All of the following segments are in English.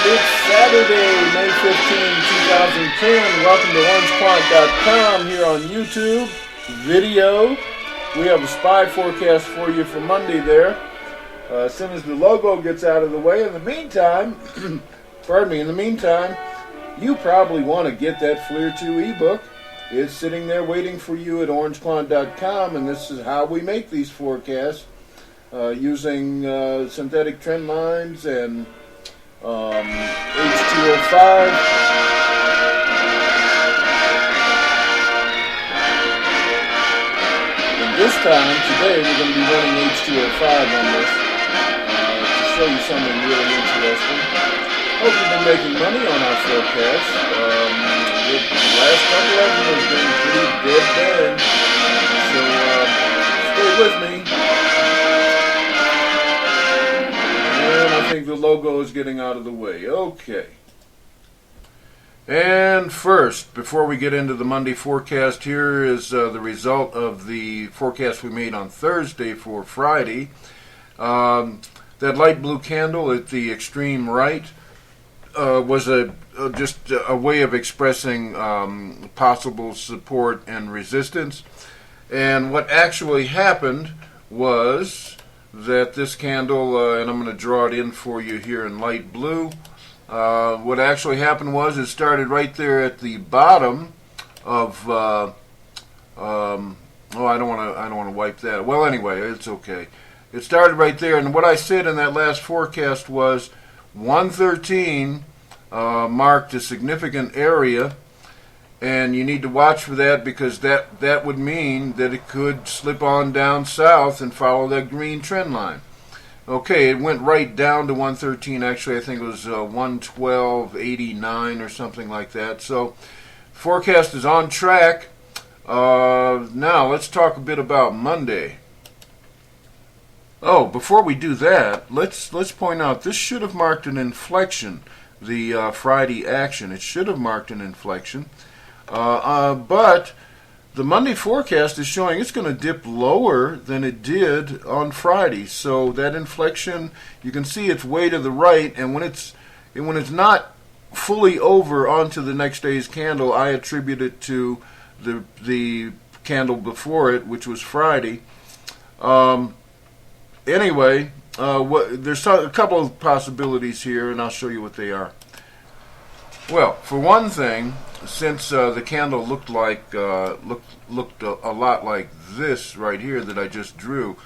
It's Saturday, May 15, 2010. Welcome to OrangeQuant.com here on YouTube, video. We have a spy forecast for you for Monday there. As soon as the logo gets out of the way. In the meantime, you probably want to get that FLIR 2 ebook. It's sitting there waiting for you at OrangeQuant.com, and this is how we make these forecasts using synthetic trend lines and H205. And this time, today, we're going to be running H205 on this to show you something really interesting. Hope you've been making money on our forecast. The last couple of them have been pretty dead bang. So stay with me. And I think the logo is getting out of the way. Okay. And first, before we get into the Monday forecast, here is the result of the forecast we made on Thursday for Friday. That light blue candle at the extreme right was just a way of expressing possible support and resistance. And what actually happened was that this candle, and I'm going to draw it in for you here in light blue, what actually happened was it started right there at the bottom of I don't want to wipe that. Well, anyway, it's okay. It started right there, and what I said in that last forecast was 113 marked a significant area, and you need to watch for that because that would mean that it could slip on down south and follow that green trend line. Okay, it went right down to 113. Actually, I think it was 112.89 or something like that. So, forecast is on track. Now, let's talk a bit about Monday. Oh, before we do that, let's point out this should have marked an inflection. The Friday action, it should have marked an inflection, but the Monday forecast is showing it's going to dip lower than it did on Friday. So that inflection, you can see it's way to the right, and when it's not fully over onto the next day's candle, I attribute it to the candle before it, which was Friday. Anyway, there's a couple of possibilities here, and I'll show you what they are. Well, for one thing, since the candle looked a lot like this right here that I just drew,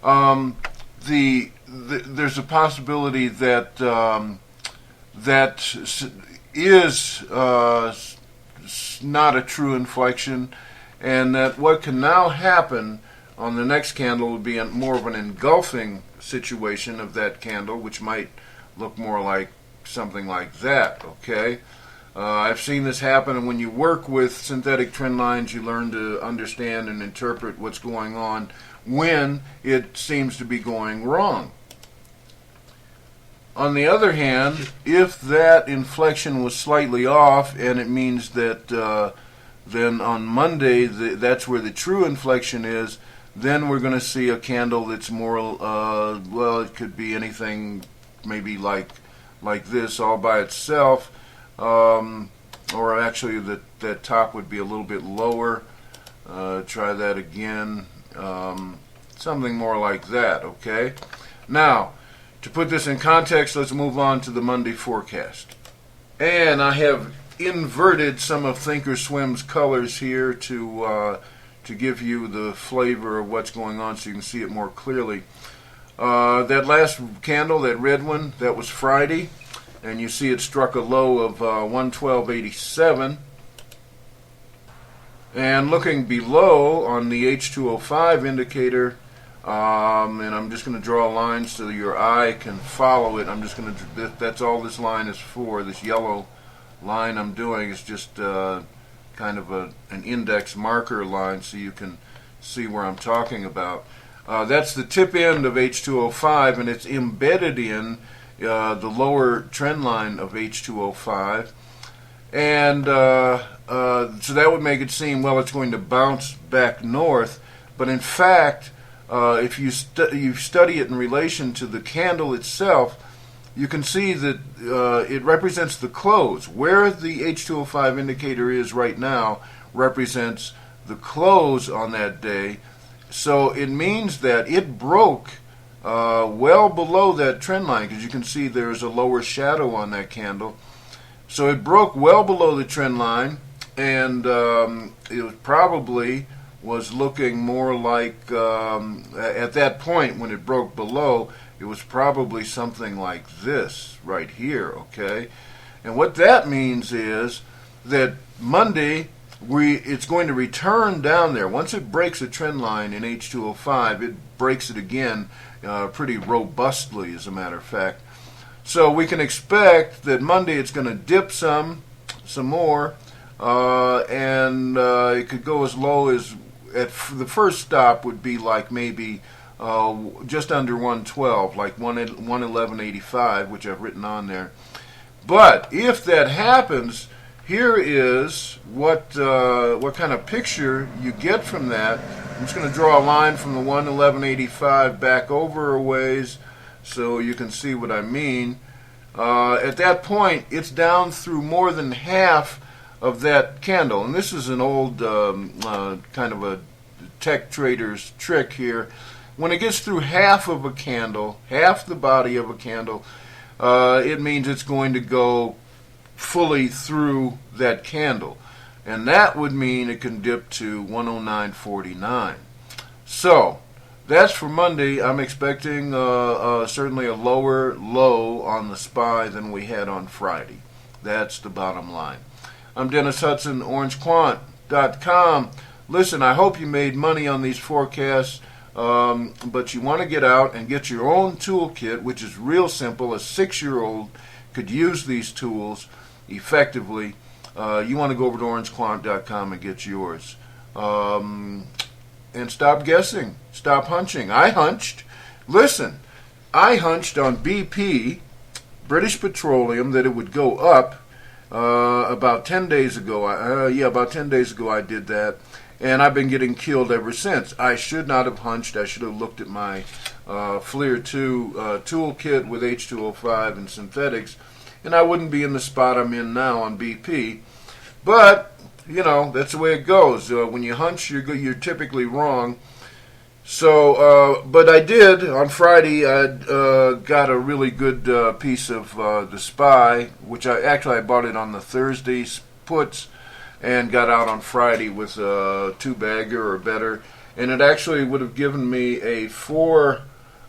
there's a possibility that that is not a true inflection, and that what can now happen on the next candle would be more of an engulfing situation of that candle, which might look more like something like that, okay? I've seen this happen, and when you work with synthetic trend lines, you learn to understand and interpret what's going on when it seems to be going wrong. On the other hand, if that inflection was slightly off, and it means that then on Monday, that's where the true inflection is, then we're going to see a candle that's more, well, it could be anything maybe like this all by itself, or actually that top would be a little bit lower. Try that again. Something more like that, okay? Now, to put this in context, let's move on to the Monday forecast. And I have inverted some of Thinkorswim's colors here to give you the flavor of what's going on so you can see it more clearly. That last candle, that red one, that was Friday, and you see it struck a low of 112.87. And looking below on the H205 indicator, and I'm just going to draw lines so that your eye can follow it. I'm just going to, that's all this line is for. This yellow line I'm doing is just kind of an index marker line so you can see where I'm talking about. That's the tip end of H205, and it's embedded in the lower trend line of H205. And so that would make it seem, well, it's going to bounce back north. But in fact, if you study it in relation to the candle itself, you can see that it represents the close. Where the H205 indicator is right now represents the close on that day. So it means that it broke well below that trend line, because you can see there's a lower shadow on that candle. So it broke well below the trend line, and it probably was looking more like, at that point when it broke below, it was probably something like this right here, okay? And what that means is that Monday, it's going to return down there. Once it breaks a trend line in H205, it breaks it again pretty robustly, as a matter of fact. So we can expect that Monday it's going to dip some more, and it could go as low as, the first stop would be like maybe just under 112, like 111.85, which I've written on there. But if that happens, here is what kind of picture you get from that. I'm just going to draw a line from the 111.85 back over a ways so you can see what I mean. At that point, it's down through more than half of that candle. And this is an old kind of a tech trader's trick here. When it gets through half of a candle, half the body of a candle, it means it's going to go fully through that candle. And that would mean it can dip to 109.49. So that's for Monday. I'm expecting certainly a lower low on the SPY than we had on Friday. That's the bottom line. I'm Dennis Hudson, OrangeQuant.com. Listen, I hope you made money on these forecasts, but you want to get out and get your own toolkit, which is real simple. A 6-year-old could use these tools effectively. You want to go over to OrangeQuant.com and get yours. And stop guessing. Stop hunching. I hunched. Listen, I hunched on BP, British Petroleum, that it would go up about 10 days ago. About 10 days ago I did that. And I've been getting killed ever since. I should not have hunched. I should have looked at my FLIR 2 toolkit with H205 and synthetics, and I wouldn't be in the spot I'm in now on BP. But, you know, that's the way it goes. When you hunch, you're typically wrong. So, but I did, on Friday, I got a really good piece of the SPY, which I bought it on the Thursday's puts, and got out on Friday with a 2-bagger or better, and it actually would have given me a 4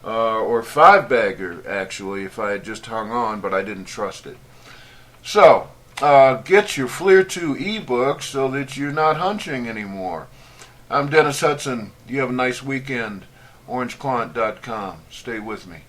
or 5-bagger actually if I had just hung on, but I didn't trust it. So get your FLIR 2 ebook so that you're not hunching anymore. I'm Dennis Hudson. You have a nice weekend. OrangeQuant.com. Stay with me.